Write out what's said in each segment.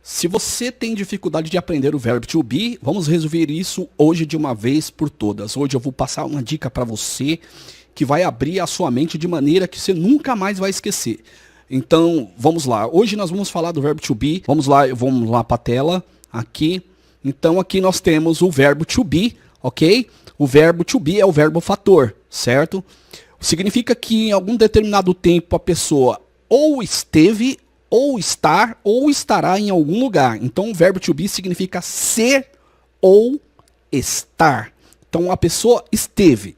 Se você tem dificuldade de aprender o verbo to be, vamos resolver isso hoje de uma vez por todas. Hoje eu vou passar uma dica para você que vai abrir a sua mente de maneira que você nunca mais vai esquecer. Então, vamos lá. Hoje nós vamos falar do verbo to be. Vamos lá para a tela, aqui. Então, aqui nós temos o verbo to be, ok? O verbo to be é o verbo fator, certo? Significa que em algum determinado tempo a pessoa ou esteve, ou estar, ou estará em algum lugar. Então, o verbo to be significa ser ou estar. Então, a pessoa esteve,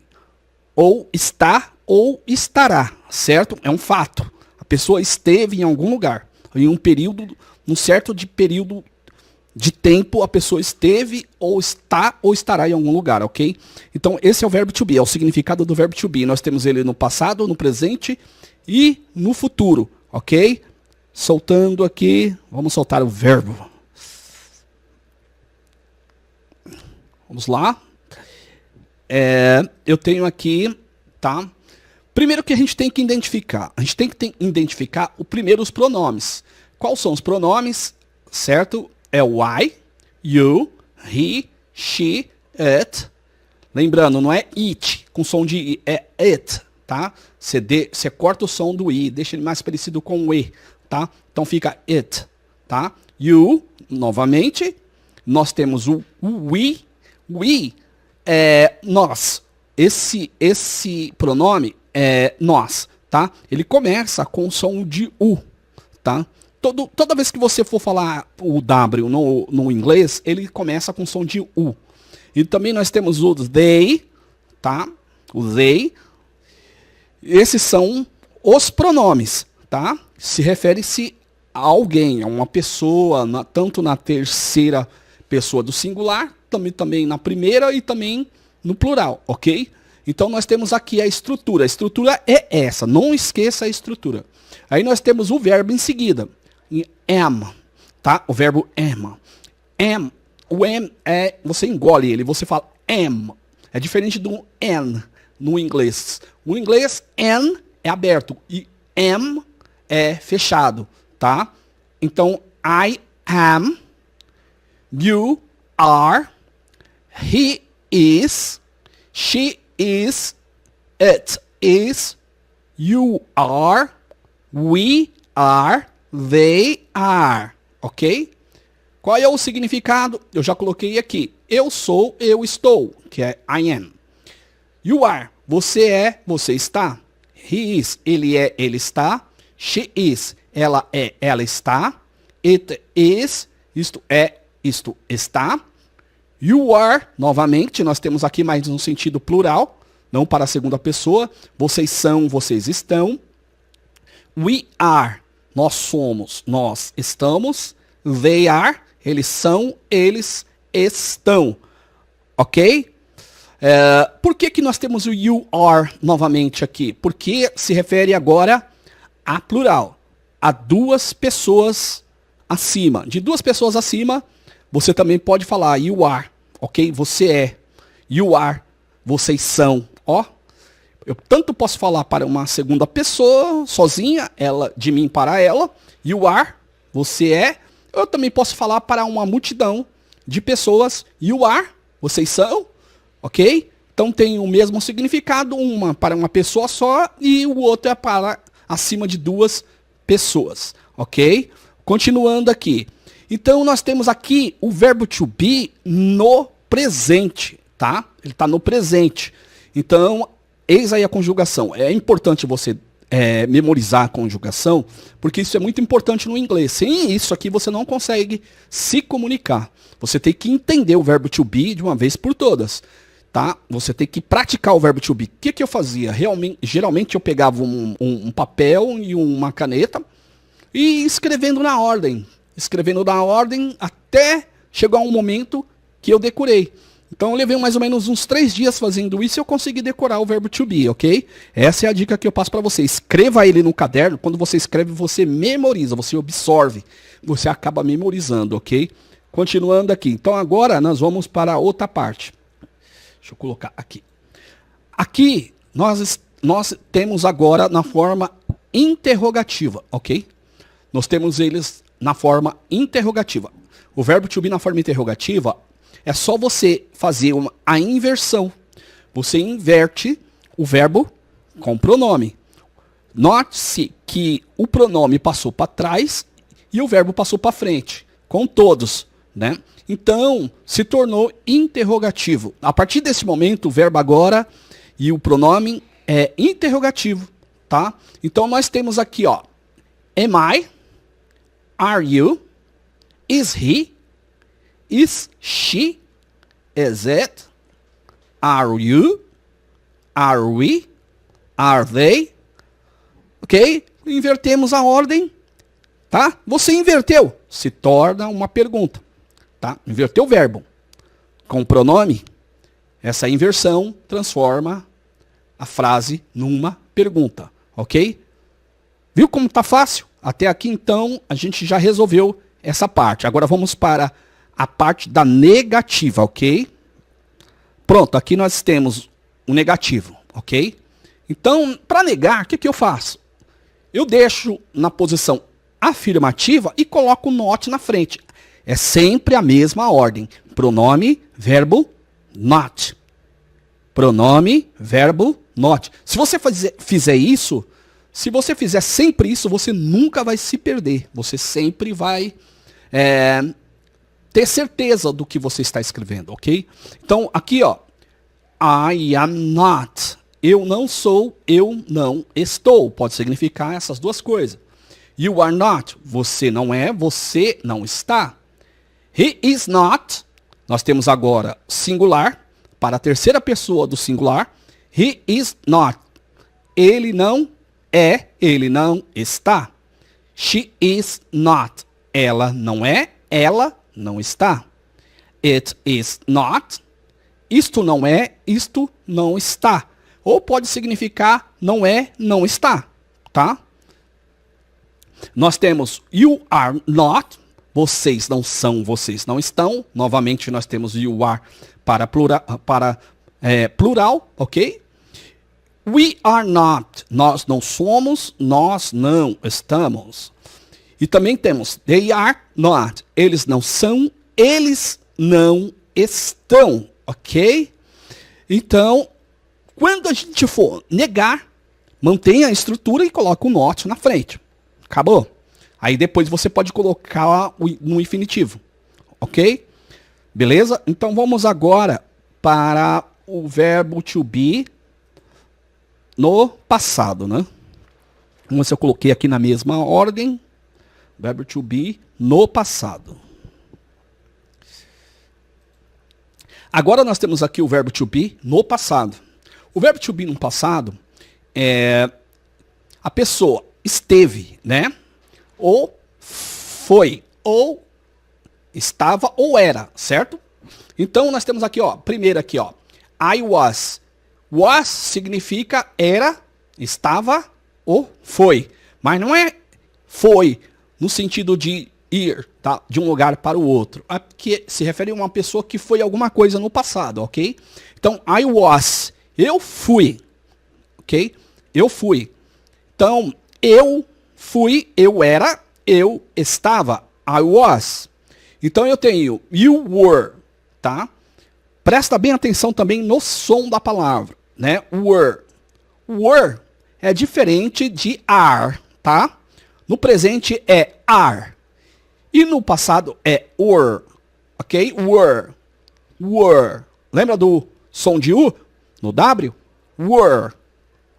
ou está, ou estará, certo? É um fato. A pessoa esteve em algum lugar. Em um período, num certo período de tempo, a pessoa esteve, ou está, ou estará em algum lugar, ok? Então, esse é o verbo to be, é o significado do verbo to be. Nós temos ele no passado, no presente e no futuro, ok? Soltando aqui, vamos soltar o verbo. Vamos lá. Eu tenho aqui, tá? Primeiro que a gente tem que identificar. A gente tem que identificar os pronomes. Quais são os pronomes? Certo? É o I, you, he, she, it. Lembrando, não é it com som de I, é it, tá? Você corta o som do I, deixa ele mais parecido com o E, tá? Então fica it, tá? You, novamente. Nós temos o we. We é nós. Esse pronome é nós, tá? Ele começa com o som de U, tá? Toda vez que você for falar o W no inglês, ele começa com som de U. E também nós temos o they, tá? O they. Esses são os pronomes, tá? Se refere-se a alguém, a uma pessoa, tanto na terceira pessoa do singular, também na primeira e também no plural, ok? Então nós temos aqui a estrutura. A estrutura é essa, não esqueça a estrutura. Aí nós temos o verbo em seguida, em am, tá? O verbo am. Am, o am você engole ele, você fala am. É diferente do an no inglês. O inglês an é aberto e am é fechado, tá? Então, I am, you are, he is, she is, it is, you are, we are, they are, ok? Qual é o significado? Eu já coloquei aqui. Eu sou, eu estou, que é I am. You are, você é, você está. He is, ele é, ele está. She is, ela é, ela está. It is, isto é, isto está. You are, novamente, nós temos aqui mais um sentido plural, não para a segunda pessoa. Vocês são, vocês estão. We are, nós somos, nós estamos. They are, eles são, eles estão. Ok? Por que nós temos o you are novamente aqui? Porque se refere agora a plural, a duas pessoas acima. De duas pessoas acima, você também pode falar you are, ok? Você é. You are, vocês são. Ó, eu tanto posso falar para uma segunda pessoa, sozinha, ela, de mim para ela. You are, você é. Eu também posso falar para uma multidão de pessoas. You are, vocês são. Ok? Então tem o mesmo significado, uma para uma pessoa só e o outro é para acima de duas pessoas. Ok? Continuando aqui. Então nós temos aqui o verbo to be no presente, tá? Ele está no presente. Então, eis aí a conjugação. É importante você memorizar a conjugação, porque isso é muito importante no inglês. Sem isso aqui você não consegue se comunicar. Você tem que entender o verbo to be de uma vez por todas. Tá? Você tem que praticar o verbo to be. O que eu fazia? Geralmente eu pegava um papel e uma caneta e escrevendo na ordem. Escrevendo na ordem até chegar um momento que eu decorei. Então eu levei mais ou menos uns 3 dias fazendo isso e eu consegui decorar o verbo to be, ok? Essa é a dica que eu passo para você. Escreva ele no caderno. Quando você escreve, você memoriza, você absorve. Você acaba memorizando, ok? Continuando aqui. Então agora nós vamos para outra parte. Deixa eu colocar aqui. Aqui, nós temos agora na forma interrogativa, ok? Nós temos eles na forma interrogativa. O verbo to be na forma interrogativa é só você fazer a inversão. Você inverte o verbo com o pronome. Note-se que o pronome passou para trás e o verbo passou para frente, com todos, né? Então, se tornou interrogativo. A partir desse momento, o verbo agora e o pronome é interrogativo, tá? Então, nós temos aqui, ó, am I? Are you? Is he? Is she? Is it? Are you? Are we? Are they? Ok? Invertemos a ordem, tá? Você inverteu, se torna uma pergunta, tá? Inverteu o verbo com o pronome, essa inversão transforma a frase numa pergunta, ok? Viu como tá fácil? Até aqui, então, a gente já resolveu essa parte. Agora vamos para a parte da negativa, ok? Pronto, aqui nós temos o negativo, ok? Então, para negar, o que eu faço? Eu deixo na posição afirmativa e coloco o not na frente. É sempre a mesma ordem. Pronome, verbo, not. Pronome, verbo, not. Se você fizer isso, se você fizer sempre isso, você nunca vai se perder. Você sempre vai ter certeza do que você está escrevendo, ok? Então, aqui, ó. I am not. Eu não sou, eu não estou. Pode significar essas duas coisas. You are not. Você não é, você não está. He is not. Nós temos agora singular para a terceira pessoa do singular. He is not. Ele não é, ele não está. She is not. Ela não é, ela não está. It is not. Isto não é, isto não está. Ou pode significar não é, não está, tá? Nós temos you are not, vocês não são, vocês não estão. Novamente nós temos you are para plural, ok? We are not, nós não somos, nós não estamos. E também temos they are not, eles não são, eles não estão, ok? Então, quando a gente for negar, mantenha a estrutura e coloca o not na frente. Acabou? Aí depois você pode colocar no infinitivo. Ok? Beleza? Então vamos agora para o verbo to be no passado, né? Vamos ver se eu coloquei aqui na mesma ordem. Verbo to be no passado. Agora nós temos aqui o verbo to be no passado. O verbo to be no passado é a pessoa esteve, né? Ou foi, ou estava, ou era, certo? Então nós temos aqui, ó, primeiro aqui, ó, I was. Was significa era, estava ou foi. Mas não é foi no sentido de ir, tá? De um lugar para o outro. É porque se refere a uma pessoa que foi alguma coisa no passado, ok? Então, I was. Eu fui, ok? Eu fui. Então, eu fui, eu era, eu estava, I was. Então, eu tenho you were, tá? Presta bem atenção também no som da palavra, né? Were. Were é diferente de are, tá? No presente é are. E no passado é were, ok? Were. Were. Lembra do som de U? No W, were,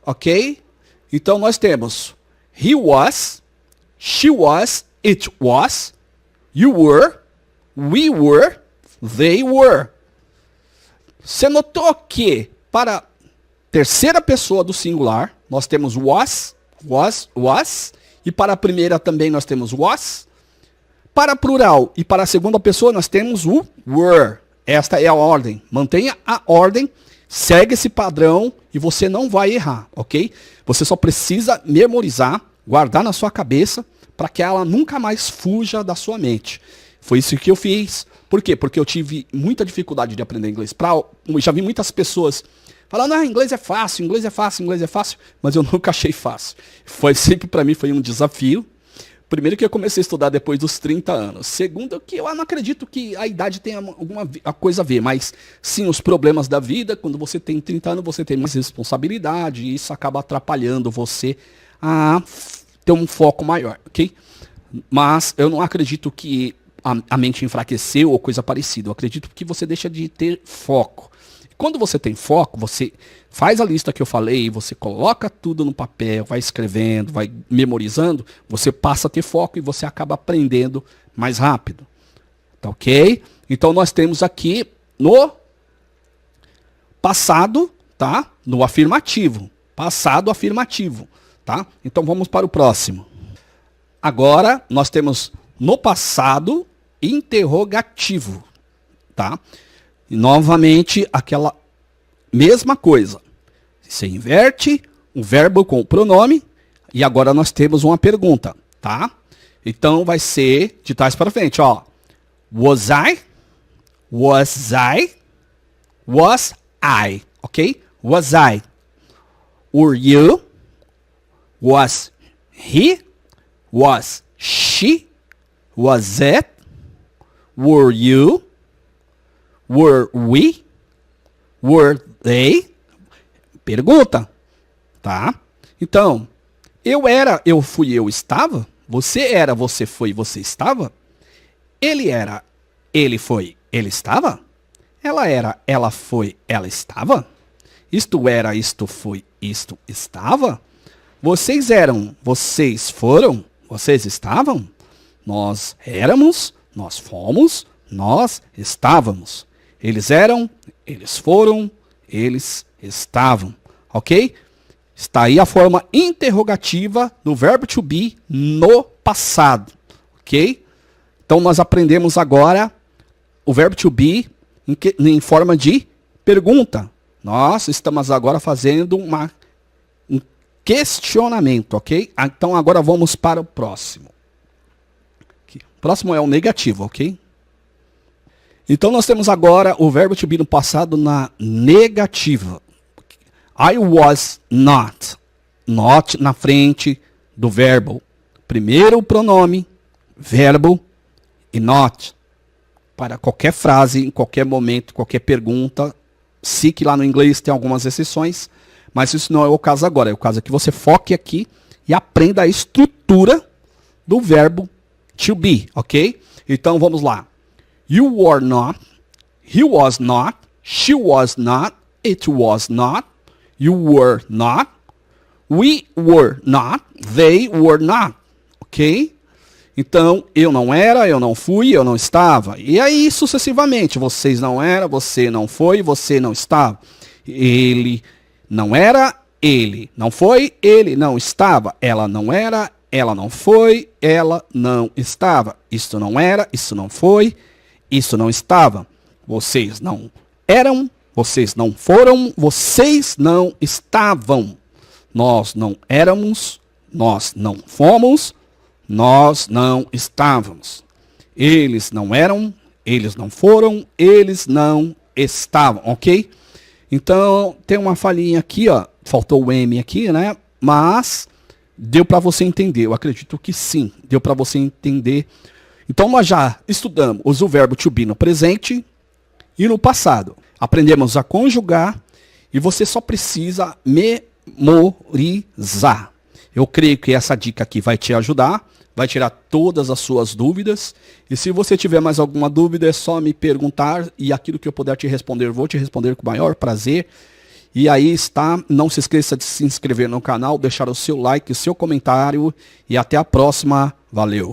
ok? Então nós temos he was, she was, it was, you were, we were, they were. Você notou que para terceira pessoa do singular, nós temos was, e para a primeira também nós temos was. Para plural e para a segunda pessoa nós temos o were. Esta é a ordem. Mantenha a ordem. Segue esse padrão e você não vai errar, ok? Você só precisa memorizar, guardar na sua cabeça, para que ela nunca mais fuja da sua mente. Foi isso que eu fiz. Por quê? Porque eu tive muita dificuldade de aprender inglês. Já vi muitas pessoas falando, inglês é fácil, inglês é fácil, inglês é fácil, mas eu nunca achei fácil. Foi sempre para mim foi um desafio, Primeiro que eu comecei a estudar depois dos 30 anos. Segundo que eu não acredito que a idade tenha alguma coisa a ver, mas sim os problemas da vida. Quando você tem 30 anos, você tem mais responsabilidade e isso acaba atrapalhando você a ter um foco maior, ok? Mas eu não acredito que a mente enfraqueceu ou coisa parecida. Eu acredito que você deixa de ter foco. Quando você tem foco, você faz a lista que eu falei, você coloca tudo no papel, vai escrevendo, vai memorizando, você passa a ter foco e você acaba aprendendo mais rápido. Tá ok? Então nós temos aqui no passado, tá? No afirmativo. Passado afirmativo, tá? Então vamos para o próximo. Agora nós temos no passado interrogativo, tá? E novamente aquela mesma coisa. Você inverte o verbo com o pronome e agora nós temos uma pergunta, tá? Então vai ser de trás para frente, ó. Was I? Was I? Was I? Ok? Was I? Were you? Was he? Was she? Was it? Were you? Were we? Were they? Pergunta, tá? Então, eu era, eu fui, eu estava. Você era, você foi, você estava. Ele era, ele foi, ele estava. Ela era, ela foi, ela estava. Isto era, isto foi, isto estava. Vocês eram, vocês foram, vocês estavam. Nós éramos, nós fomos, nós estávamos. Eles eram, eles foram, eles estavam. Ok? Está aí a forma interrogativa do verbo to be no passado. Ok? Então nós aprendemos agora o verbo to be em forma de pergunta. Nós estamos agora fazendo um questionamento. Ok? Então agora vamos para o próximo. O próximo é o negativo. Ok? Então nós temos agora o verbo to be no passado na negativa. I was not. Not na frente do verbo. Primeiro o pronome, verbo e not. Para qualquer frase, em qualquer momento, qualquer pergunta. Sei que lá no inglês tem algumas exceções, mas isso não é o caso agora. É o caso que você foque aqui e aprenda a estrutura do verbo to be, ok? Então vamos lá. You were not, he was not, she was not, it was not, you were not, we were not, they were not, ok? Então, eu não era, eu não fui, eu não estava. E aí, sucessivamente, vocês não eram, você não foi, você não estava. Ele não era, ele não foi, ele não estava. Ela não era, ela não foi, ela não estava. Isso não era, isso não foi, isso não estava. Vocês não eram, vocês não foram, vocês não estavam. Nós não éramos, nós não fomos, nós não estávamos. Eles não eram, eles não foram, eles não estavam, ok? Então, tem uma falhinha aqui, ó. Faltou o M aqui, né? Mas deu para você entender. Eu acredito que sim, deu para você entender. Então, nós já estudamos o verbo to be no presente e no passado. Aprendemos a conjugar e você só precisa memorizar. Eu creio que essa dica aqui vai te ajudar, vai tirar todas as suas dúvidas. E se você tiver mais alguma dúvida, é só me perguntar e aquilo que eu puder te responder, eu vou te responder com o maior prazer. E aí está, não se esqueça de se inscrever no canal, deixar o seu like, o seu comentário e até a próxima. Valeu!